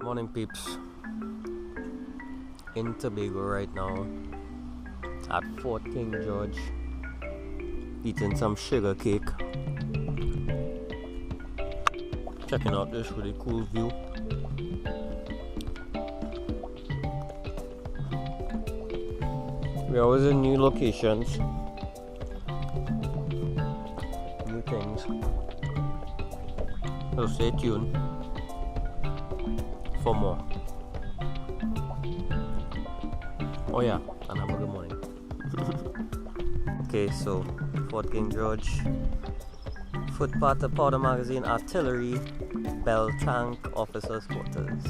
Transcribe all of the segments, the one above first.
Morning peeps, in Tobago right now at Fort King George, eating some sugar cake, checking out this really cool view. We're always in new locations, new things, so stay tuned for more. Oh yeah, and have a good morning. Okay, so Fort King George, footpath to Powder Magazine, Artillery, Bell Tank, Officers' Quarters.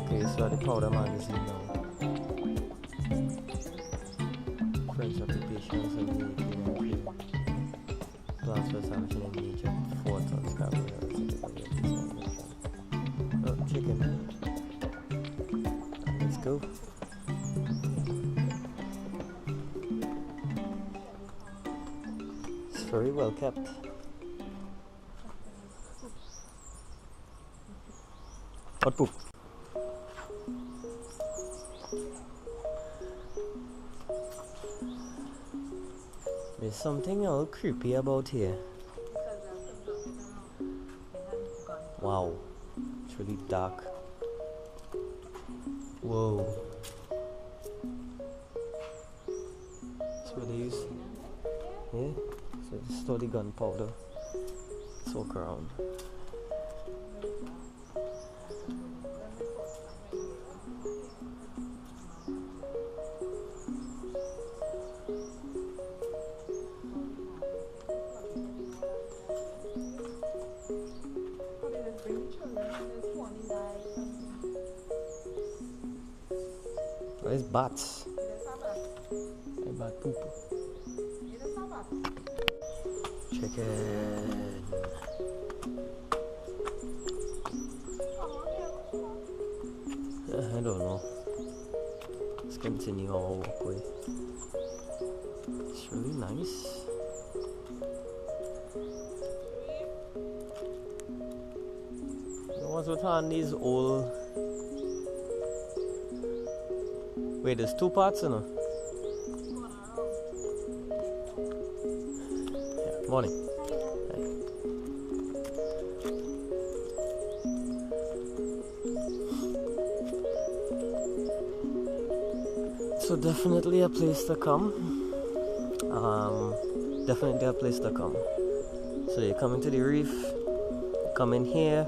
Okay, so at the Powder Magazine now. French occupations of the 18th century. Plans for establishing a major fort on Scarborough. Oh, chicken. Let's go. It's very well kept. What poop? There's something a little creepy about here. Wow, it's really dark. Whoa. That's what they use. Yeah, so they store the gunpowder. Soak around. Where's bats? Bat poop. Chicken. I don't know. Let's continue our walkway. It's really nice. The ones with on these old. Wait, there's two parts in it. Yeah, morning. Hi. So definitely a place to come. Definitely a place to come. So you come into the reef, come in here,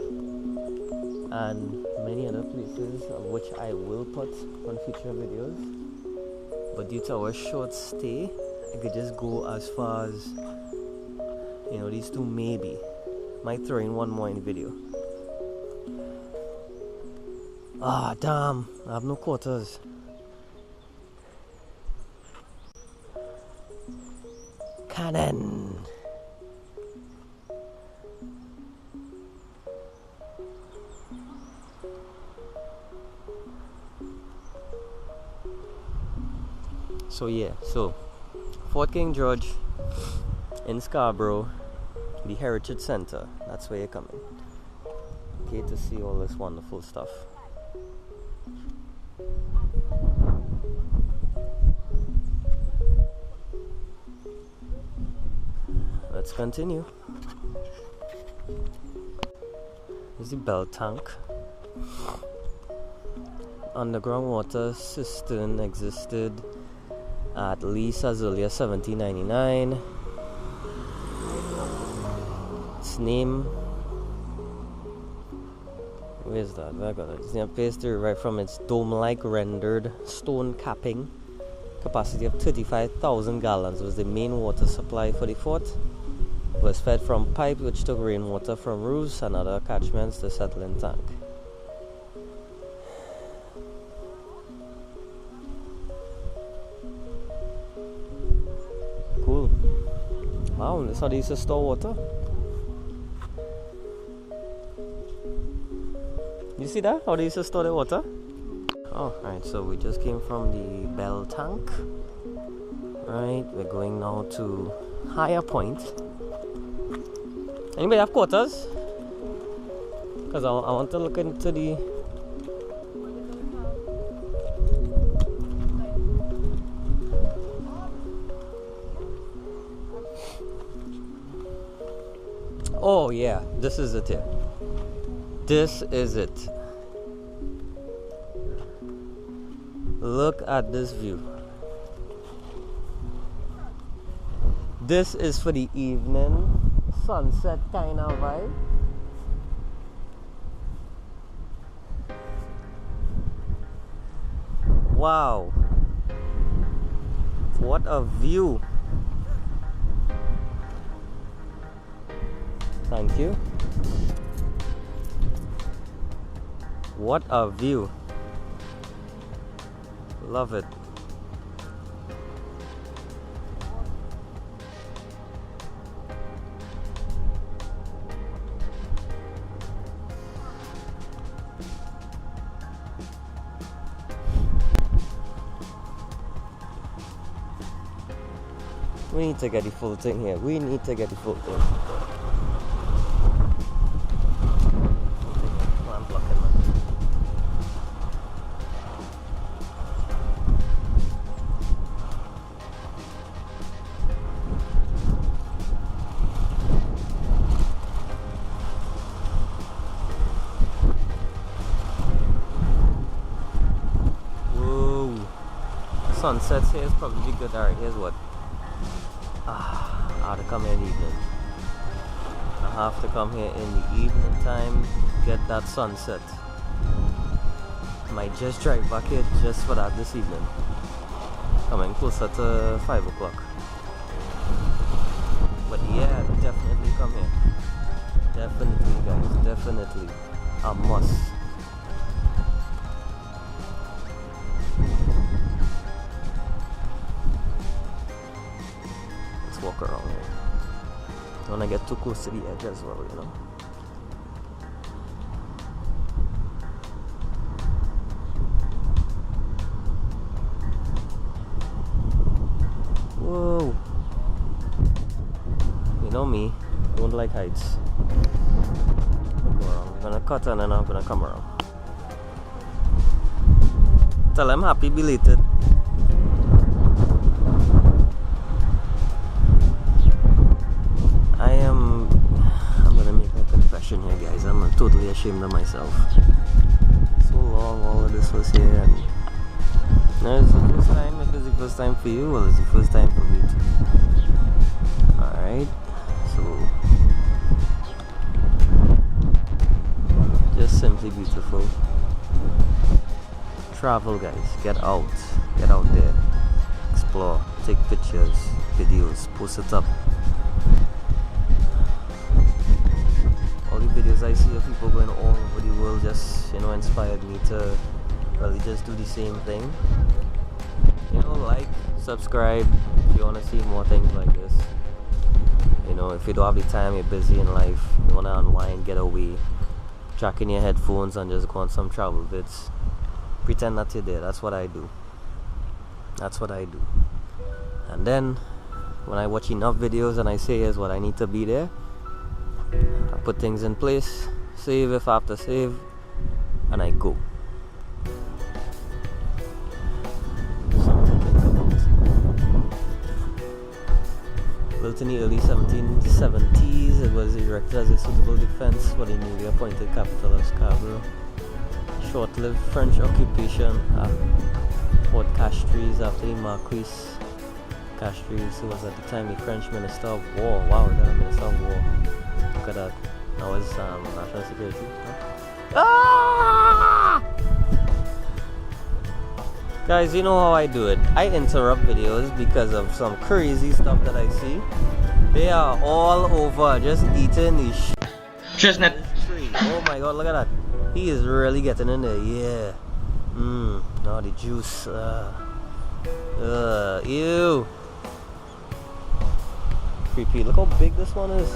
and many other places of which I will put on future videos, but due to our short stay I could just go as far as these two. Maybe might throw in one more in the video. Ah damn, I have no quarters. Cannon. So yeah, so Fort King George in Scarborough, the Heritage Center, that's where you're coming. Okay, to see all this wonderful stuff. let's continue. This is the bell tank. Underground water cistern existed at least as early as 1799. Its name, where's that? Where I got it? Its name appears to derive from its dome-like rendered stone capping. Capacity of 35,000 gallons was the main water supply for the fort. It was fed from pipes which took rainwater from roofs and other catchments to settle in tank. Cool. Wow, this is how they used to store water. You see that? How they used to store the water? Oh, right, so we just came from the bell tank. Right, we're going now to higher point. Anybody have quarters? Because I want to look into the... Oh yeah, this is it here. This is it. Look at this view. This is for the evening sunset kind of vibe. Wow. What a view. Thank you. What a view. Love it. We need to get the full thing here. We need to get the full thing. I'm blocking that. Whoa. Sunsets here is probably good. Alright, here's what. I have to come here in the evening. I have to come here in the evening time, get that sunset. Might just drive back here just for that this evening. Coming closer to 5 o'clock. But yeah, definitely come here. Definitely guys, definitely. A must. Walk around here. Don't want to get too close to the edge as well, you know. Whoa. You know me, don't like heights. Look around. I'm gonna cut and then I'm gonna come around. Tell them happy belated. Here guys, I'm totally ashamed of myself. So long all of this was here, and now it's the first time. If it's the first time for you, well, it's the first time for me too. Alright, so just simply beautiful. Travel guys, get out there, explore, take pictures, videos, post it up. Videos I see of people going all over the world just, you know, inspired me to really just do the same thing. You know, like, subscribe if you want to see more things like this. You know, if you don't have the time, you're busy in life, you want to unwind, get away, jack in your headphones and just go on some travel vids. Pretend that you're there. That's what I do. That's what I do. And then when I watch enough videos and I say here's what I need to be there, I put things in place, save if I have to save, and I go. Built in the early 1770s, it was erected as a suitable defense for the newly appointed capital of Scarborough. Short-lived French occupation at Fort Castries after the Marquis Castries, who was at the time the French Minister of War. Wow, we got a Minister of War. Look at that. Now it's national security. Ah! Guys, you know how I do it. I interrupt videos because of some crazy stuff that I see. They are all over just eating the chestnut tree. Oh my god, look at that. He is really getting in there. Yeah. Now the juice. Ew. Creepy. Look how big this one is.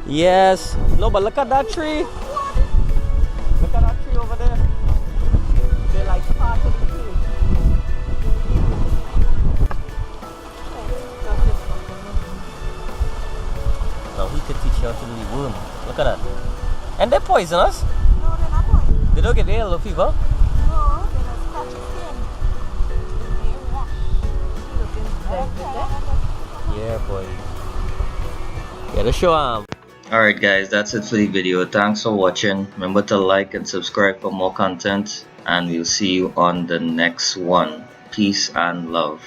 Yes. No, but look at that tree. Look at that tree over there. They're like part of the tree. Now he could teach you how to do the worm. Look at that. And they're poisonous. No, they're not poisonous. They don't get the yellow fever. No, they just scratch your skin. Yeah, boy. Gotta show 'em. Alright guys, that's it for the video. Thanks for watching. Remember to like and subscribe for more content, and we'll see you on the next one. Peace and love.